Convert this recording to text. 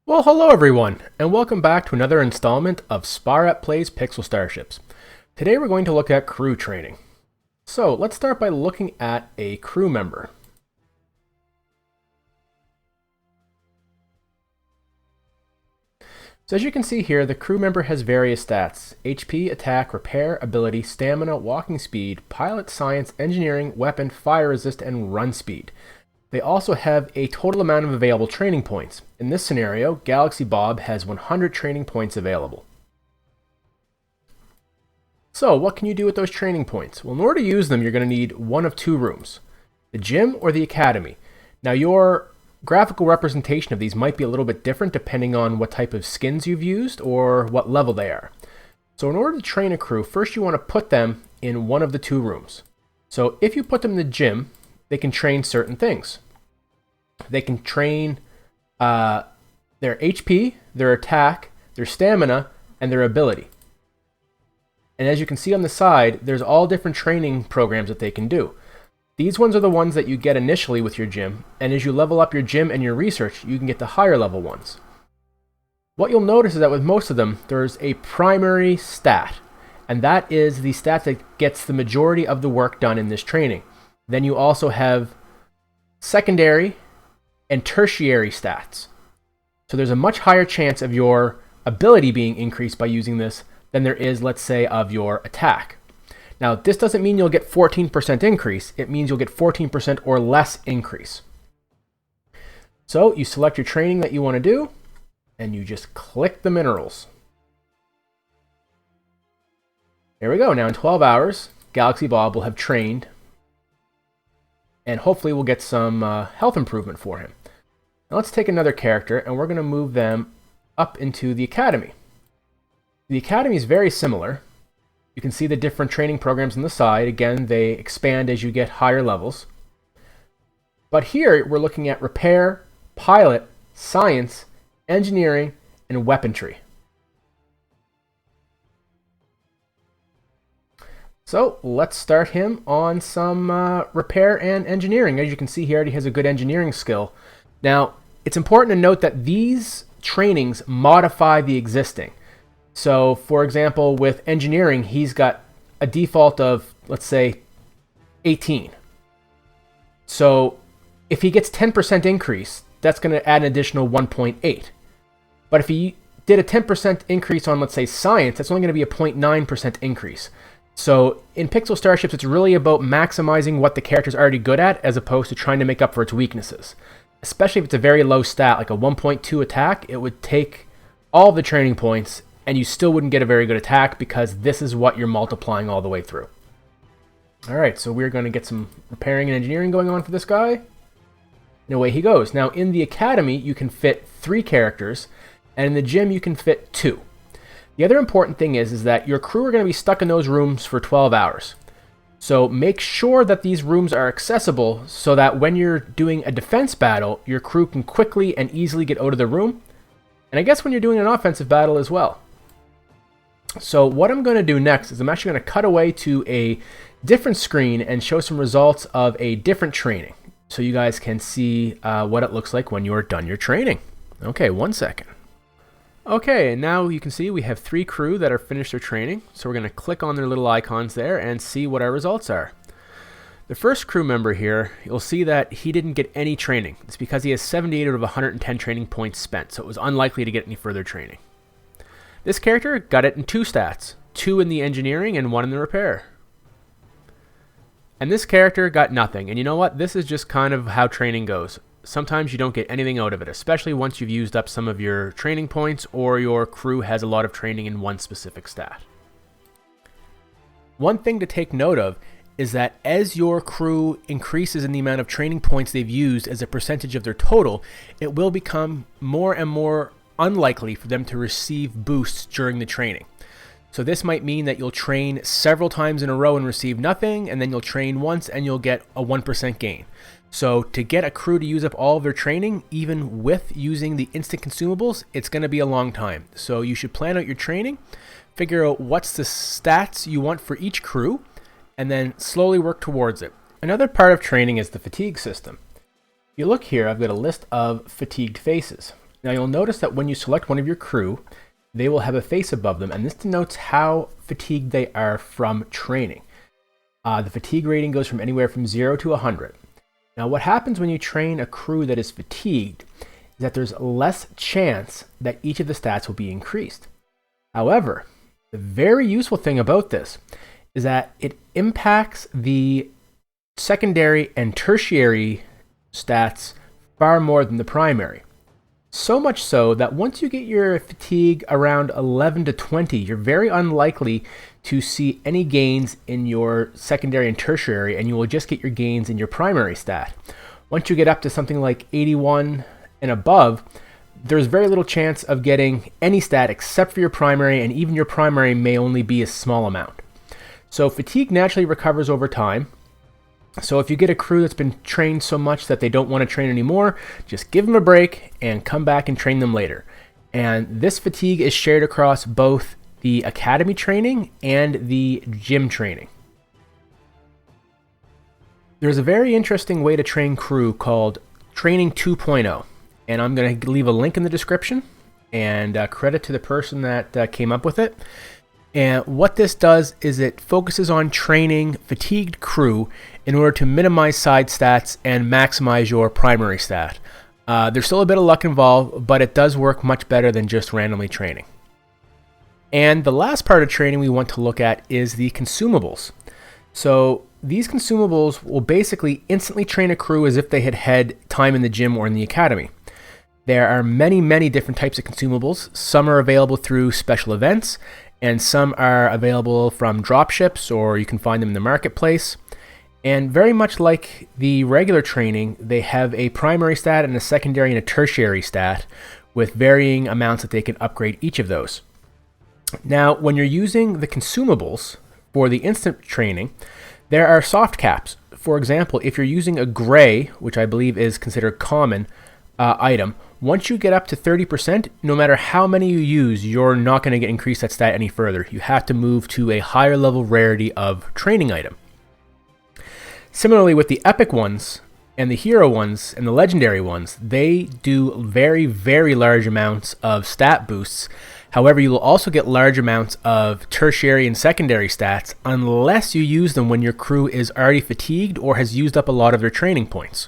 Well, hello everyone, and welcome back to another installment of Sparrap Plays Pixel Starships. Today we're going to look at crew training. So let's start by looking at a crew member. So as you can see here, the crew member has various stats: HP, attack, repair, ability, stamina, walking speed, pilot, science, engineering, weapon, fire resist, and run speed. They also have a total amount of available training points. In this scenario, Galaxy Bob has 100 training points available. So what can you do with those training points? Well, in order to use them, you're going to need one of two rooms: the gym or the academy. Now, your graphical representation of these might be a little bit different depending on what type of skins you've used or what level they are. So in order to train a crew, first you want to put them in one of the two rooms. So if you put them in the gym, they can train certain things. They can train their HP, their attack, their stamina, and their ability. And as you can see on the side, there's all different training programs that they can do. These ones are the ones that you get initially with your gym, and as you level up your gym and your research, you can get the higher level ones. What you'll notice is that with most of them, there's a primary stat, and that is the stat that gets the majority of the work done in this training. Then you also have secondary and tertiary stats. So there's a much higher chance of your ability being increased by using this than there is, let's say, of your attack. Now, this doesn't mean you'll get 14% increase. It means you'll get 14% or less increase. So you select your training that you want to do, and you just click the minerals. There we go. Now in 12 hours, Galaxy Bob will have trained, and hopefully we'll get some health improvement for him. Now let's take another character, and we're going to move them up into the academy. The academy is very similar. You can see the different training programs on the side. Again, they expand as you get higher levels. But here we're looking at repair, pilot, science, engineering, and weaponry. So let's start him on some repair and engineering. As you can see, he already has a good engineering skill. Now, it's important to note that these trainings modify the existing. So, for example, with engineering, he's got a default of, let's say, 18. So, if he gets 10% increase, that's going to add an additional 1.8. But if he did a 10% increase on, let's say, science, that's only going to be a 0.9% increase. So in Pixel Starships, it's really about maximizing what the character's already good at as opposed to trying to make up for its weaknesses. Especially if it's a very low stat, like a 1.2 attack, it would take all of the training points and you still wouldn't get a very good attack because this is what you're multiplying all the way through. Alright, so we're going to get some repairing and engineering going on for this guy. And away he goes. Now in the academy, you can fit 3 characters, and in the gym, you can fit 2. The other important thing is that your crew are going to be stuck in those rooms for 12 hours. So make sure that these rooms are accessible so that when you're doing a defense battle, your crew can quickly and easily get out of the room. And I guess when you're doing an offensive battle as well. So what I'm going to do next is I'm actually going to cut away to a different screen and show some results of a different training, so you guys can see what it looks like when you're done your training. Okay, 1 second. Okay, and now you can see we have 3 crew that are finished their training. So we're going to click on their little icons there and see what our results are. The first crew member here, you'll see that he didn't get any training. It's because he has 78 out of 110 training points spent, so it was unlikely to get any further training. This character got it in 2 stats, 2 in the engineering and 1 in the repair. And this character got nothing. And you know what? This is just kind of how training goes. Sometimes you don't get anything out of it, especially once you've used up some of your training points or your crew has a lot of training in one specific stat. One thing to take note of is that as your crew increases in the amount of training points they've used as a percentage of their total, it will become more and more unlikely for them to receive boosts during the training. So this might mean that you'll train several times in a row and receive nothing, and then you'll train once and you'll get a 1% gain. So to get a crew to use up all of their training, even with using the instant consumables, it's going to be a long time. So you should plan out your training, figure out what's the stats you want for each crew, and then slowly work towards it. Another part of training is the fatigue system. If you look here, I've got a list of fatigued faces. Now you'll notice that when you select one of your crew, they will have a face above them, and this denotes how fatigued they are from training. The fatigue rating goes from anywhere from 0 to 100. Now what happens when you train a crew that is fatigued is that there's less chance that each of the stats will be increased. However, the very useful thing about this is that it impacts the secondary and tertiary stats far more than the primary. So much so that once you get your fatigue around 11 to 20, you're very unlikely to see any gains in your secondary and tertiary, and you will just get your gains in your primary stat. Once you get up to something like 81 and above, there's very little chance of getting any stat except for your primary, and even your primary may only be a small amount. So fatigue naturally recovers over time. So if you get a crew that's been trained so much that they don't want to train anymore, just give them a break and come back and train them later. And this fatigue is shared across both the academy training and the gym training. There's a very interesting way to train crew called Training 2.0, and I'm going to leave a link in the description, and credit to the person that came up with it. And what this does is it focuses on training fatigued crew in order to minimize side stats and maximize your primary stat. There's still a bit of luck involved, but it does work much better than just randomly training. And the last part of training we want to look at is the consumables. So these consumables will basically instantly train a crew as if they had had time in the gym or in the academy. There are many, many different types of consumables. Some are available through special events, and some are available from dropships, or you can find them in the marketplace. And very much like the regular training, they have a primary stat and a secondary and a tertiary stat with varying amounts that they can upgrade each of those. Now, when you're using the consumables for the instant training, there are soft caps. For example, if you're using a gray, which I believe is considered common item, once you get up to 30%, no matter how many you use, you're not going to increase that stat any further. You have to move to a higher level rarity of training item. Similarly with the epic ones and the hero ones and the legendary ones, they do very, very large amounts of stat boosts. However, you will also get large amounts of tertiary and secondary stats unless you use them when your crew is already fatigued or has used up a lot of their training points.